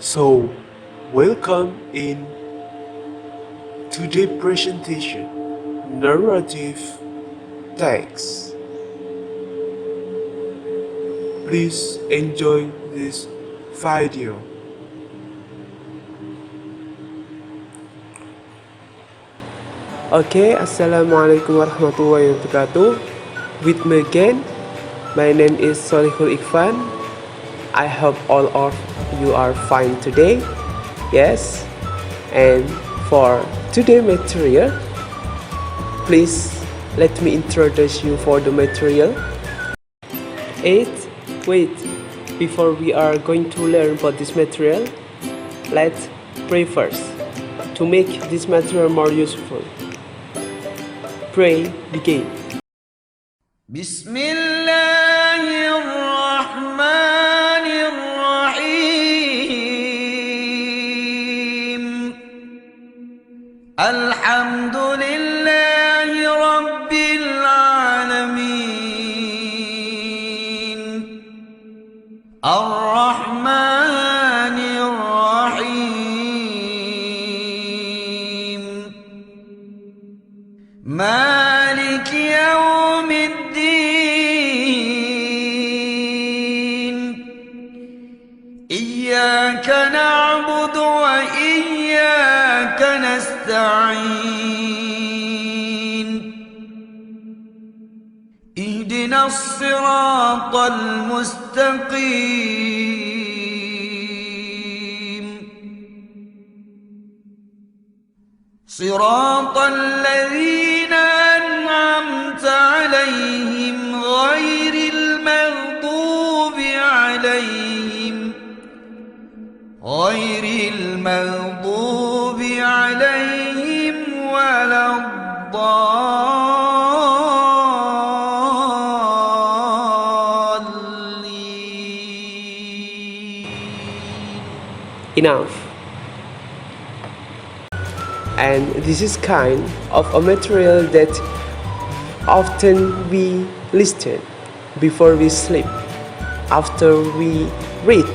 So, welcome in today's presentation, narrative text. Please enjoy this video. Oke, assalamualaikum warahmatullahi wabarakatuh. With me again, my name is Solihul Ikhwan. I hope all of you are fine today. Yes, and for today's material, please let me introduce you for the material. Wait, before we are going to learn about this material, let's pray first to make this material more useful. Pray, begin. بسم الله الرحمن الرحيم الحمد لله رب العالمين الرحمن الرحيم مالك يوم الدين إياك نعبد وإياك نستعين اهدنا الصراط المستقيم صراط الذين أنعمت عليهم غير المغضوب عليهم ولا الضالين. Enough. And this is kind of a material that often we listen before we sleep, after we read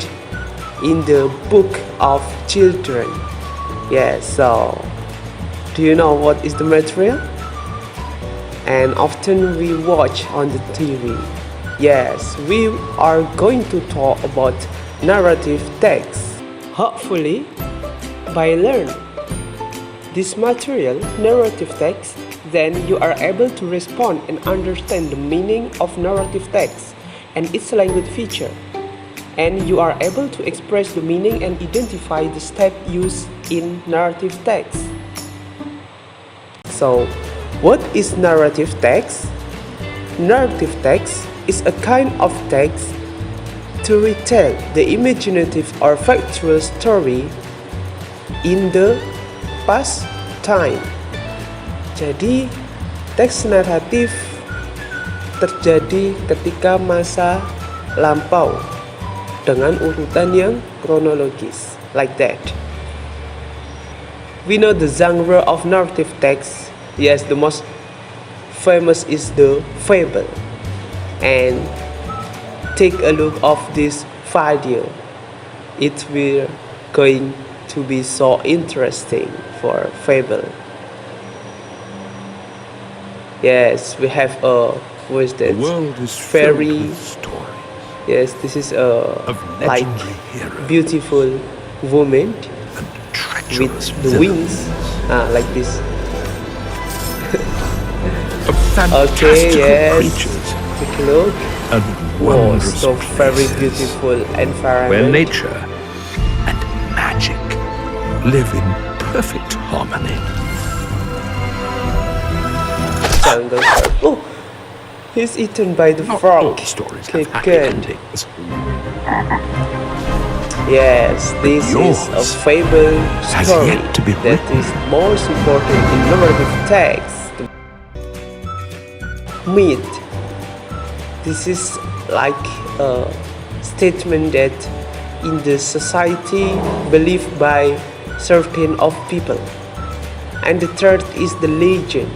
in the book of children. Yes, so do you know what is the material? And often we watch on the TV. Yes, we are going to talk about narrative text. Hopefully, by learning this material, narrative text, then you are able to respond and understand the meaning of narrative text and its language feature. And you are able to express the meaning and identify the step used in narrative text. So, what is narrative text? Narrative text is a kind of text to retell the imaginative or factual story in the past time. Jadi, teks naratif terjadi ketika masa lampau dengan urutan yang kronologis, like that. We know the genre of narrative text. Yes, the most famous is the fable. And take a look of this video. It will going to be so interesting for fable. Yes, we have a voice that's The world is very filled with stories yes, this is a of like legendary heroes beautiful woman and with treacherous the wings villains, like this. of Okay, fantastical yes. creatures Take a look. and Oh, wondrous so very places beautiful where environment. nature and magic live in perfect harmony. Jungle frog. Oh, he's eaten by the Not frog. all stories Okay, have happy good. endings. Yes, this is a Yours fable has story yet to be that written. is most important in narrative text. Myth. This is like a statement that in the society believed by certain of people. And the third is the legend.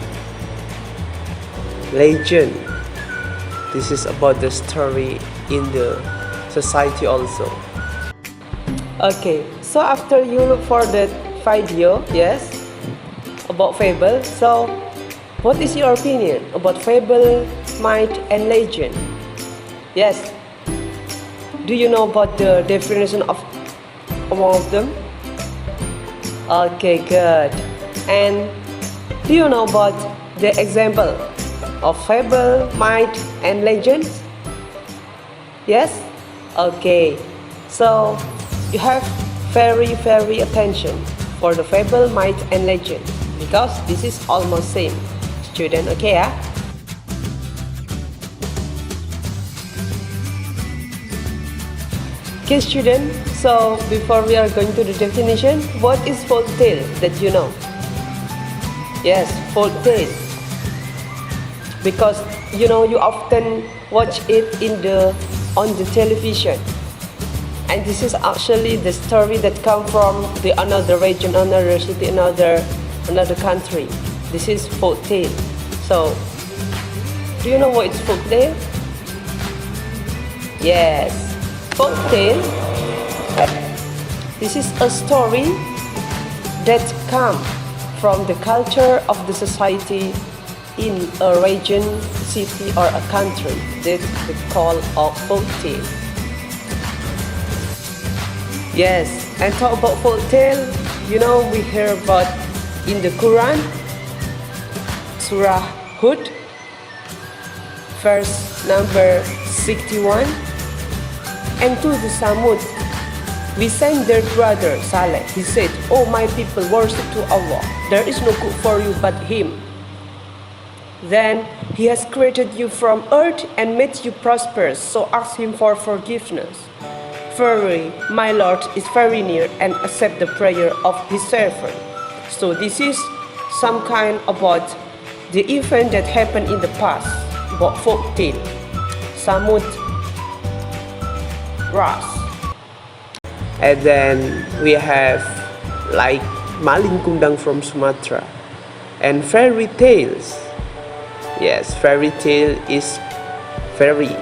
Legend. This is about the story in the society also. Okay, so after you look for that video, yes, about fable, so what is your opinion about fable, myth, and legend? Yes, do you know about the definition of among of them? Okay, good. And do you know about the example of fable, myth, and legends? Yes? Okay, so you have very attention for the fable, myth, and legend because this is almost same. Student, okay, yeah? Okay, student, so before we are going to the definition, what is folk tale that you know? Yes, folk tale. Because you know you often watch it on the television. And this is actually the story that come from the another region, another city, another country. This is folk tale. So, do you know what is folk tale? Yes, folk tale. This is a story that come from the culture of the society in a region, city, or a country that we call a folk tale. Yes, and talk about folk tale, you know we hear about in the Quran, Surah Hud, verse number 61, and to the Samud, we sent their brother Saleh. He said, "Oh my people, worship to Allah. There is no good for you but Him. Then He has created you from earth and made you prosperous, so ask Him for forgiveness. Verily, my Lord is very near and accept the prayer of His servant." So this is some kind about the event that happened in the past, about folk tale, Samud Ras. And then we have like Maling Kundang from Sumatra and fairy tales. Yes, fairy tale is very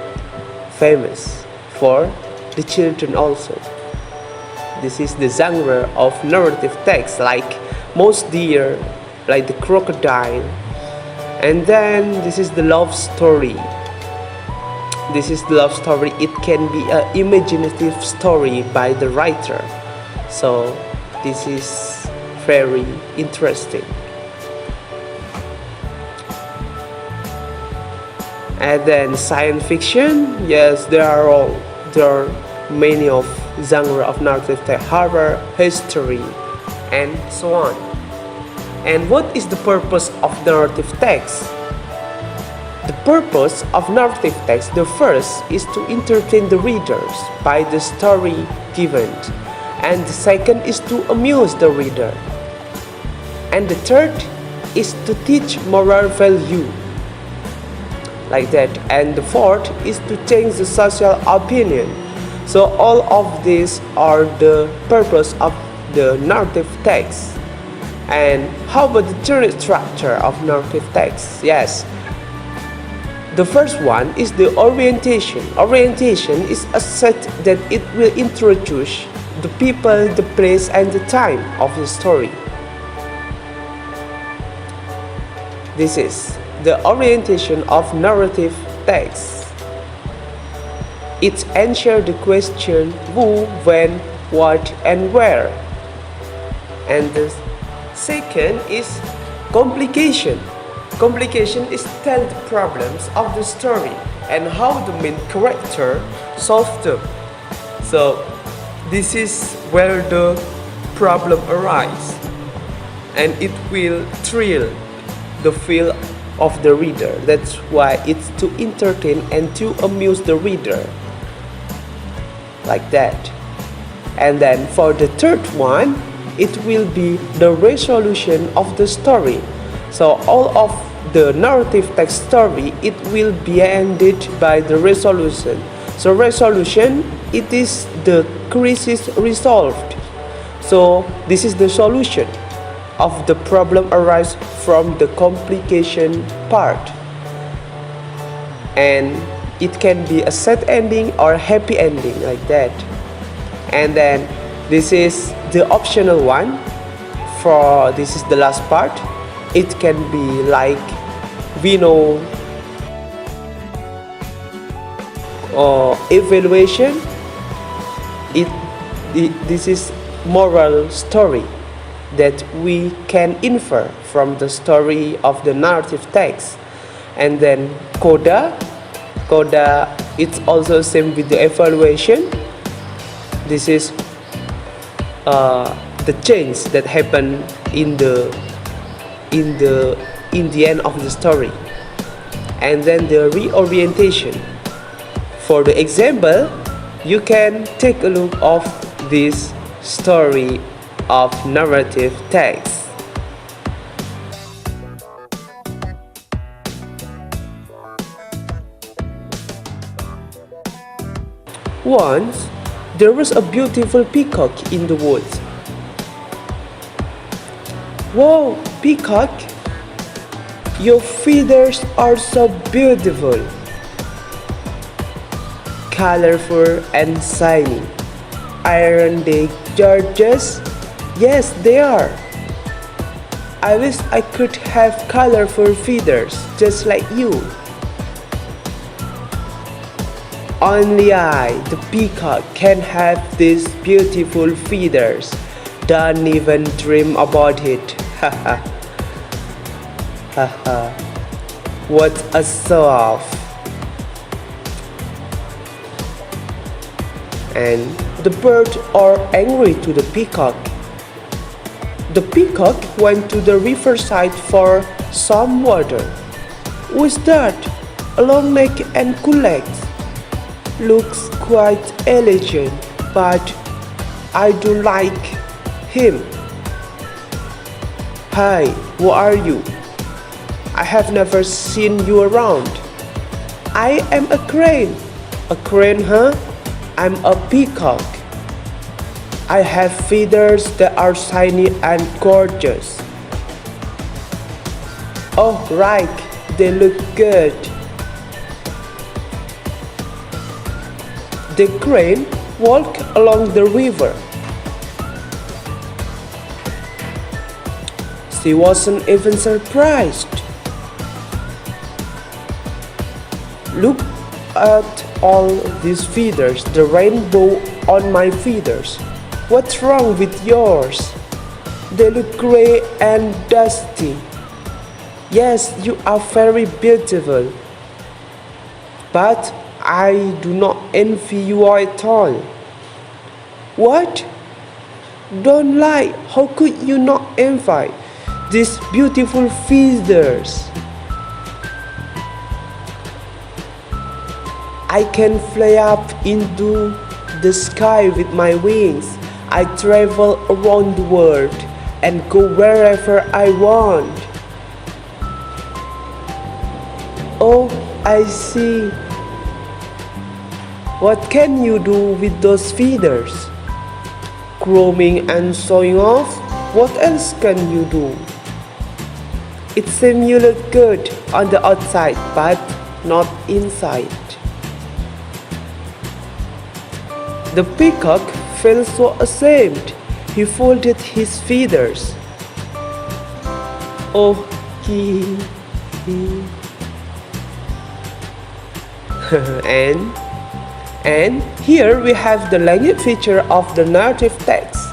famous for the children also. This is the genre of narrative text like Mouse Deer, like the crocodile. And then this is the love story. This is the love story. It can be an imaginative story by the writer. So this is very interesting. And then science fiction. Yes, there are many of genre of narrative text, horror, history, and so on. And what is the purpose of narrative text? The purpose of narrative text, the first is to entertain the readers by the story given, and the second is to amuse the reader, and the third is to teach moral value, like that, and the fourth is to change the social opinion. So all of these are the purpose of the narrative text. And how about the third structure of narrative text? Yes, the first one is the orientation. Orientation is a set that it will introduce the people, the place, and the time of the story. This is the orientation of narrative text. It answers the question who, when, what, and where. And the second is complication. Complication is tell the problems of the story and how the main character solves them. So this is where the problem arises, and it will thrill the feel of the reader. That's why it's to entertain and to amuse the reader, like that. And then for the third one, it will be the resolution of the story. So all of the narrative text story, it will be ended by the resolution. So resolution, it is the crisis resolved. So this is the solution of the problem arise from the complication part. And it can be a sad ending or a happy ending, like that. And then This is the optional one. For this is the last part. It can be like we know or evaluation. This is moral story that we can infer from the story of the narrative text. And then coda it's also same with the evaluation. This is the change that happen in the end of the story. And then the reorientation. For the example, you can take a look of this story of narrative text. Once, there was a beautiful peacock in the woods. Whoa, peacock! Your feathers are so beautiful, colorful and shiny. Aren't they gorgeous? Yes, they are. I wish I could have colorful feathers just like you. Only I, the peacock, can have these beautiful feathers. Don't even dream about it. Haha. Haha. What a show-off. And the birds are angry to the peacock. The peacock went to the riverside for some water. Who's that? A long neck and cool legs. Looks quite elegant, but I don't like him. Hi, who are you? I have never seen you around. I am a crane. A crane, huh? I'm a peacock. I have feathers that are shiny and gorgeous. Oh, right, they look good. The crane walked along the river. She wasn't even surprised. Look at all these feathers, the rainbow on my feathers. What's wrong with yours? They look gray and dusty. Yes, you are very beautiful, but I do not envy you at all. What? Don't lie. How could you not envy these beautiful feathers? I can fly up into the sky with my wings. I travel around the world and go wherever I want. Oh, I see. What can you do with those feathers? Grooming and showing off? What else can you do? It seems you look good on the outside, but not inside. The peacock felt so ashamed. He folded his feathers. Oh, he. And here we have the language feature of the narrative text.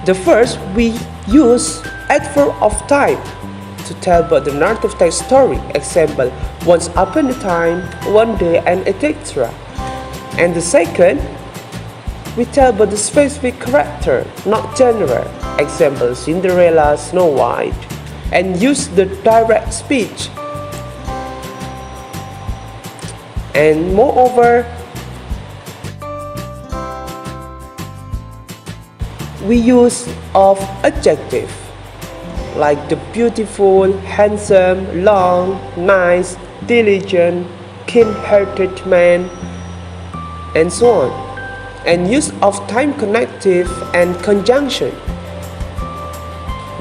The first, we use adverb of time to tell about the narrative text story. Example, once upon a time, one day, and etc. And the second, we tell about the specific character, not genre. Example, Cinderella, Snow White, and use the direct speech. And moreover, we use of adjective like the beautiful, handsome, long, nice, diligent, keen-hearted man, and so on. And use of time connective and conjunction.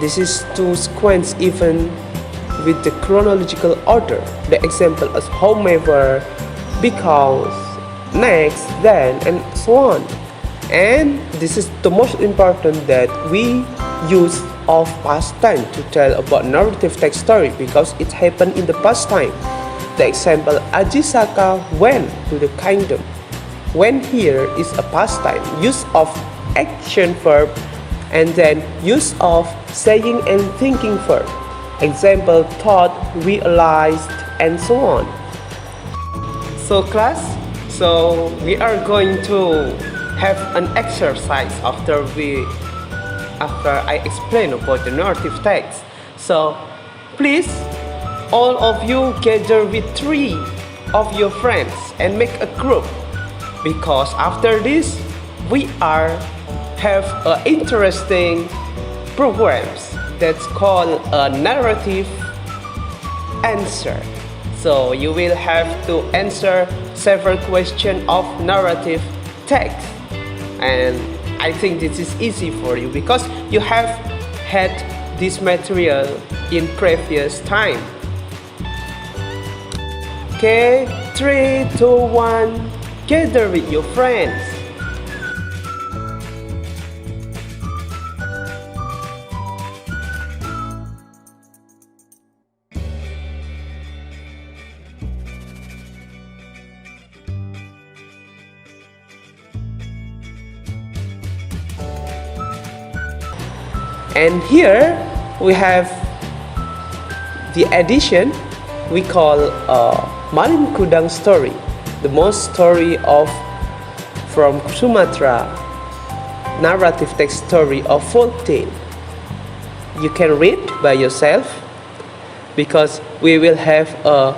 This is to sequence even with the chronological order. The example is however, because, next, then, and so on. And this is the most important that we use of past time to tell about narrative text story because it happened in the past time. The example Ajisaka went to the kingdom. When here is a past time, use of action verb and then use of saying and thinking verb. Example thought, realized, and so on. So class, we are going to have an exercise after I explain about the narrative text. So please, all of you gather with 3 of your friends and make a group, because after this we have interesting programs that's called a narrative answer. So you will have to answer several questions of narrative text, and I think this is easy for you because you have had this material in previous time. Okay, 3, 2, 1, gather with your friends. And here we have the addition we call Malin Kundang story, the most story from Sumatra, narrative text story of folk tale. You can read by yourself because we will have a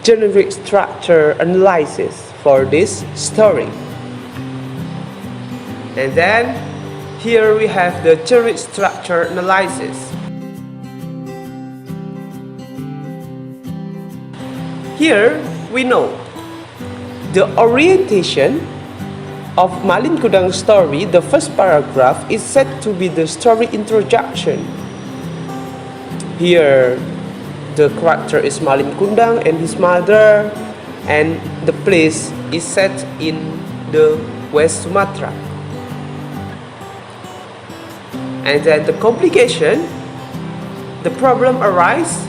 generic structure analysis for this story. And then here we have the generic structure analysis. Here we know the orientation of Malin Kundang story. The first paragraph is said to be the story introduction. Here the character is Malin Kundang and his mother, and the place is set in the West Sumatra. And then the complication, the problem arise.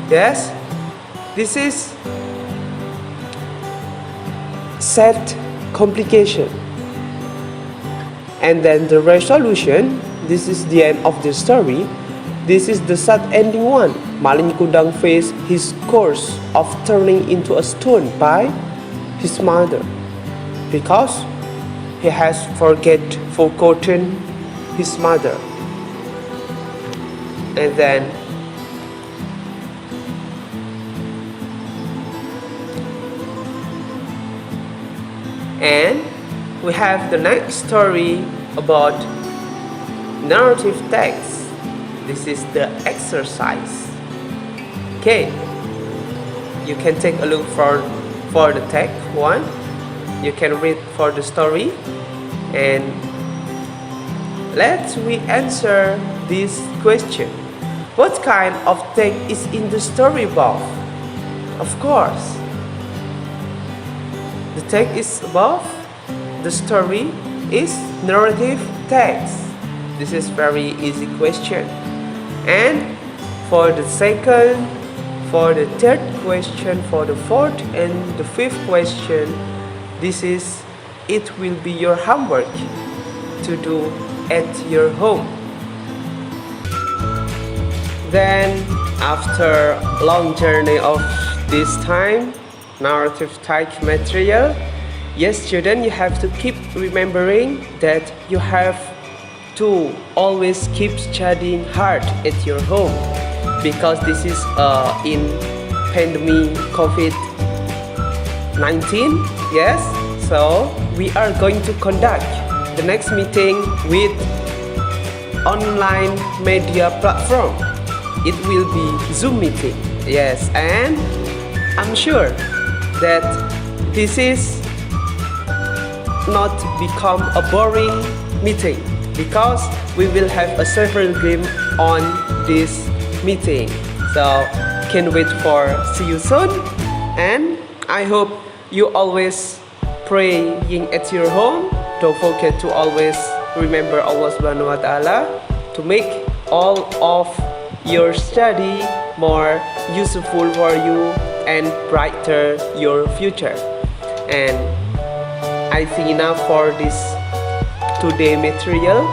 Yes, this is set complication. And then the resolution, this is the end of the story. This is the sad ending one. Malin Kundang faced his course of turning into a stone by his mother because he has forgotten his mother. And then we have the next story about narrative text. This is the exercise. Okay, you can take a look for the text one. You can read for the story, and let's we answer this question. What kind of text is in the story above? Of course, the text is above. The story is narrative text. This is very easy question. And for the second, for the third question, for the fourth and the fifth question, it will be your homework to do at your home. Then after a long journey of this time, narrative text material, yes student, you have to keep remembering that you have to always keep studying hard at your home, because this is in pandemic COVID-19. Yes, so we are going to conduct the next meeting with online media platform. It will be Zoom meeting. Yes, and I'm sure that this is not become a boring meeting, because we will have a several game on this meeting. So can't wait for see you soon, and I hope you always praying at your home don't forget to always remember Allah Subhanahu wa Ta'ala to make all of your study more useful for you and brighter your future. And I think enough for this today material.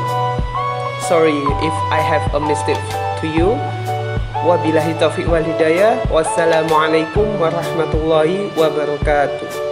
Sorry if I have a mistake to you. Wabillahi taufiq wal hidayah. Wassalamualaikum warahmatullahi wabarakatuh.